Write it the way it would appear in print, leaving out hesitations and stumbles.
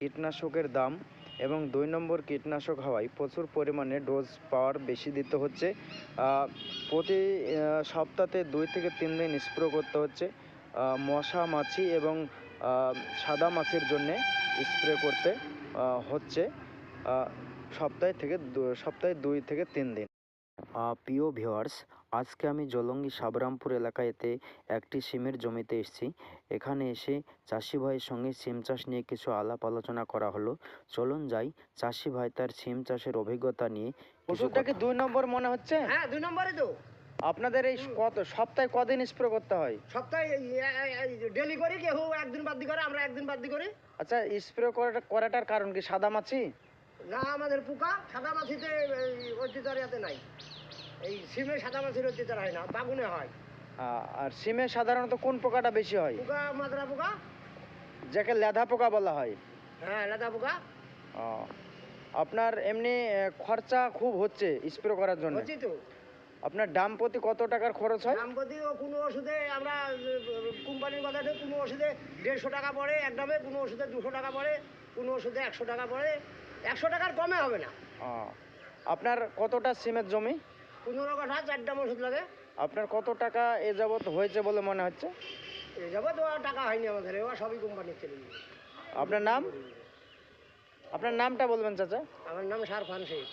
কীটনাশকের দাম এবং 2 নম্বর কীটনাশক হওয়ায় প্রচুর পরিমাণে ডোজ পাওয়ার বেশি দিতে হচ্ছে। প্রতি সপ্তাহে 2 থেকে 3 দিন স্প্রে করতে হচ্ছে। মশা মাছি এবং সাদা মাছির জন্যে স্প্রে করতে হচ্ছে সপ্তাহে 2 থেকে 3 দিন। প্রিয় ভিউয়ার্স, আজকে আমি জলঙ্গি সাবরামপুর এলাকাতে একটি সিমের জমিতে এসেছি। এখানে এসে চাষি ভাইয়ের সঙ্গে সিম চাষ নিয়ে কিছু আলাপ আলোচনা করা হলো। চলুন যাই, চাষি ভাই তার সিম চাষের অভিজ্ঞতা নিয়ে। ওষুধটাকে 2 নম্বর মনে হচ্ছে? হ্যাঁ, 2 নম্বরে তো। আপনাদের এই সপ্তাহে কদিন স্প্রে করতে হয়? সপ্তাহে ডেলি করি, কেউ একদিন বাদ দিয়ে করে, আমরা একদিন বাদ দিয়ে করি। আচ্ছা, স্প্রে করাটার কারণ কি? সাদা মাছি না, আমাদের পোকা। সাদা মাছিতে অত্যাচার এতে নাই। এই সিমে সাদা মাছির অত্যাচার হয় না, বাগুনে হয়। আর সিমে সাধারণত কোন পোকাটা বেশি হয়? পোকা মাদ্রা পোকা, যাকে লেদা পোকা বলা হয়। হ্যাঁ, লেদা পোকা। আপনার এমনি খরচা খুব হচ্ছে স্প্রে করার জন্য? হচ্ছে তো। আপনার দাম প্রতি কত টাকার খরচ হয়? দাম প্রতি কোনো ওষুধে আমরা কোম্পানির কথাতে কোনো ওষুধে 150 টাকা পড়ে এক দামে, কোনো ওষুধে 200 টাকা পড়ে, কোনো ওষুধে 100 টাকা পড়ে। 100 টাকার কমে হবে না। আপনার কতটা সিমের জমি? 15 কাঠা, 4 দাম ওষুধ লাগে। আপনার কত টাকা এ যাবৎ হয়েছে বলে মনে হচ্ছে? এই যাবৎ টাকা হয়নি আমাদের, এবার সবই কোম্পানির ছেলে। আপনার নাম? আপনার নামটা বলবেন চাচা? আমার নাম শারফান শেখ।